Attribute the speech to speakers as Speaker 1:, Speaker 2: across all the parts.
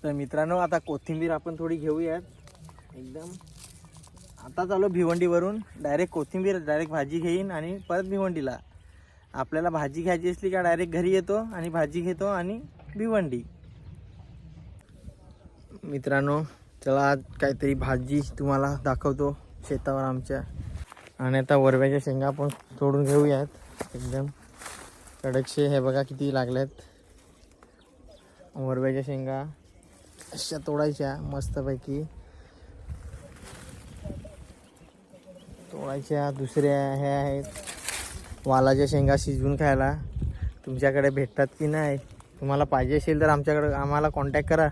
Speaker 1: तर मित्रांनो आता कोथिंबीर आपण थोडी घेऊयात एकदम. आता चालू भिवंडीवरून डायरेक्ट कोथिंबीर डायरेक्ट भाजी घेईन आणि परत भिवंडीला. आपल्याला भाजी घ्यायची असली का डायरेक्ट घरी येतो आणि भाजी घेतो आणि भिवंडी. मित्रांनो चला आज काहीतरी भाजी तुम्हाला दाखवतो शेतावर आमच्या. आणि आता वरव्याच्या शेंगा पण तोडून घेऊयात एकदम कडकशे. हे बघा किती लागल्यात वरव्याच्या शेंगा. अशा तोडायच्या मस्तपैकी तोडायच्या. दुसऱ्या हे आहेत वालाच्या शेंगा शिजवून खायला. तुमच्याकडे भेटतात की नाही? तुम्हाला पाहिजे असेल तर आमच्याकडे आम्हाला कॉन्टॅक्ट करा,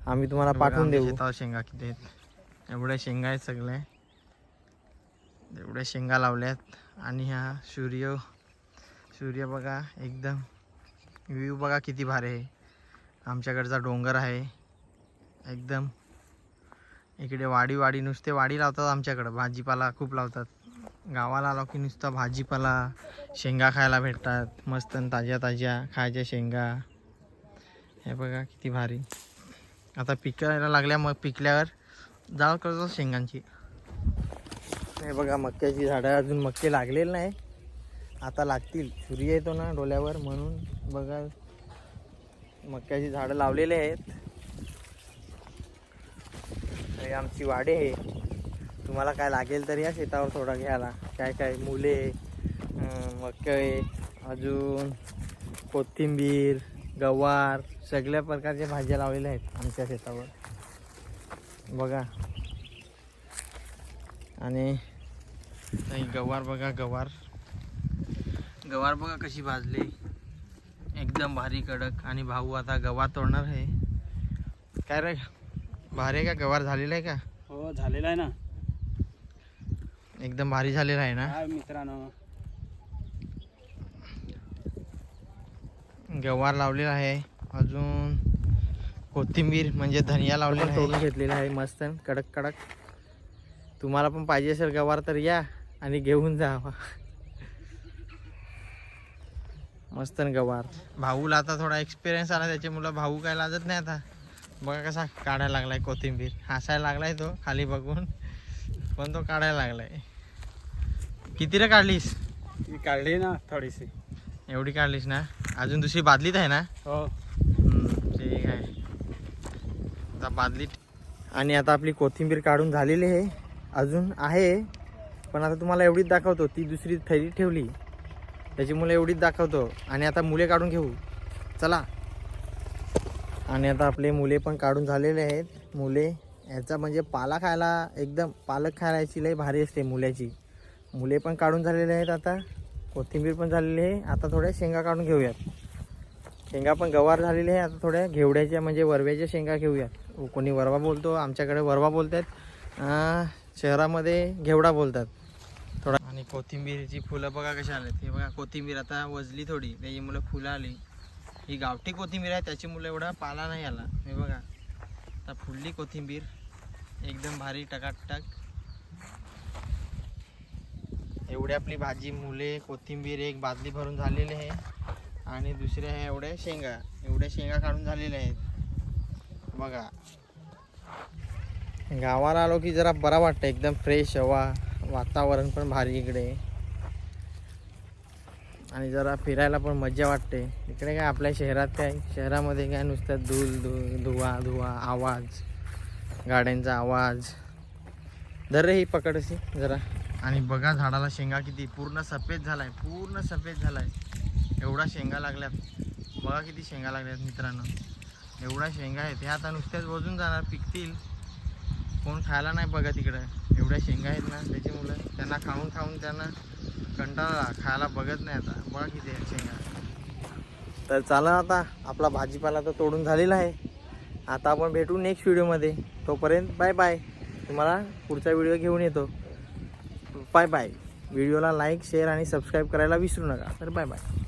Speaker 1: आम्ही तुम्हाला पाठवून देऊ. शेंगा किती आहेत? एवढ्या शेंगा आहेत सगळ्या. एवढ्या शेंगा लावल्यात. आणि हा सूर्य बघा एकदम व्ह्यू बघा किती भारी आहे. आमच्याकडचा डोंगर आहे एकदम. इकडे वाडी नुसते वाडी लावतात आमच्याकडं. भाजीपाला खूप लावतात. गावाला आलो की नुसता भाजीपाला शेंगा खायला भेटतात मस्त ताज्या खायच्या शेंगा. हे बघा किती भारी. आता पिकायला लागल्या, मग पिकल्यावर जाळ करतो शेंगांची. हे बघा मक्याची झाडं. अजून मक्के लागलेले नाही, आता लागतील. सूर्य येतो ना डोल्यावर म्हणून बघा मक्याची झाडं लावलेले आहेत. हे आमची वाडी आहे. तुम्हाला काय लागेल तर या शेतावर थोडा घ्यायला. काय मुले मक्के, अजून कोथिंबीर, गवार, सगळ्या प्रकारच्या भाज्या लावलेल्या आहेत आमच्या शेतावर बघा. आणि गवार बघा, गवार बघा कशी भाजली एकदम भारी कडक. आणि भाऊ आता गवार तोडणार आहे. काय रे भारी आहे का? गवार झालेला आहे का?
Speaker 2: हो झालेला आहे ना,
Speaker 1: एकदम भारी झालेला आहे ना
Speaker 2: मित्रांनो.
Speaker 1: गवार लावलेला आहे. अजून कोथिंबीर म्हणजे धनिया लावलेला आहे, तोडून घेतलेला आहे मस्त कडक. तुम्हाला पण पाहिजे असेल गवार तर या आणि घेऊन जा मस्त गवार. भाऊला आता थोडा एक्सपिरियन्स आला त्याच्यामुळं भाऊ काय लाजत नाही आता. बघा कसा काढायला लागलाय कोथिंबीर. हसायला लागलाय तो खाली बघून, पण तो काढायला लागलाय. किती रे काढलीस?
Speaker 2: काढली ना थोडीशी.
Speaker 1: एवढी काढलीस ना? अजून दुसरी बादलीत आहे ना?
Speaker 2: हो
Speaker 1: ठीक आहे. आता बादलीत. आणि आता आपली कोथिंबीर काढून झालेली आहे. अजून आहे पण आता तुम्हाला एवढीच दाखवतो. ती दुसरी थैली ठेवली त्याच्यामुळे एवढीच दाखवतो. आणि आता मुले काढून घेऊ चला. आणि आता आपले मुले पण काढून झालेले आहेत. मुले याचा म्हणजे पाला खायला एकदम, पालक खायची लय भारी असते मुल्याची. मुले पण काढून झालेले आहेत. आता कोथिंबीर पण झालेली आहे. आता थोड्या शेंगा काढून घेऊयात. शेंगा पण गवार झालेली आहे. आता थोड्या घेवड्याच्या म्हणजे वरव्याच्या शेंगा घेऊयात. कोणी वरवा बोलतो, आमच्याकडे वरवा बोलतात, शहरामध्ये घेवडा बोलतात थोडा. आणि कोथिंबीरची फुलं बघा कशी आलेत. हे बघा कोथिंबीर आता वजली थोडी, त्याच्यामुळे फुलं आली. ही गावठी कोथिंबीर आहे त्याच्यामुळे एवढा पाला नाही आला. हे बघा आता फुलली कोथिंबीर एकदम भारी टकाटक. एवढी आपली भाजी, मुले, कोथिंबीर एक बादली भरून झालेली आहे. आणि दुसऱ्या ह्या एवढ्या शेंगा काढून झालेल्या आहेत बघा. गावाला आलो की जरा बरा वाटतं, एकदम फ्रेश हवा, वातावरण पण भारी इकडे. आणि जरा फिरायला पण मजा वाटते. इकडे काय आपल्या शहरात काय, शहरामध्ये काय नुसतं धुवा आवाज, गाड्यांचा आवाज. धर रे ही पकड अशी जरा. आणि बघा झाडाला शेंगा किती पूर्ण सफेद झालाय. एवढा शेंगा लागल्यात बघा, किती शेंगा लागल्यात मित्रांनो. एवढा शेंगा आहेत. ह्या आता नुसत्याच वजून जाणार, पिकतील. कोण खायला नाही बघा तिकडं. एवढ्या शेंगा आहेत ना त्याच्यामुळे त्यांना खाऊन त्यांना कंटाळा, खायला बघत नाही आता. बघा किती आहेत शेंगा. तर चला आता आपला भाजीपाला तर तोडून झालेला आहे. आता आपण भेटू नेक्स्ट व्हिडिओमध्ये. तोपर्यंत बाय बाय. तुम्हाला पुढचा व्हिडिओ घेऊन येतो. Bye bye. व्हिडिओला लाईक, शेअर आणि सबस्क्राईब करायला विसरू नका. तर बाय बाय.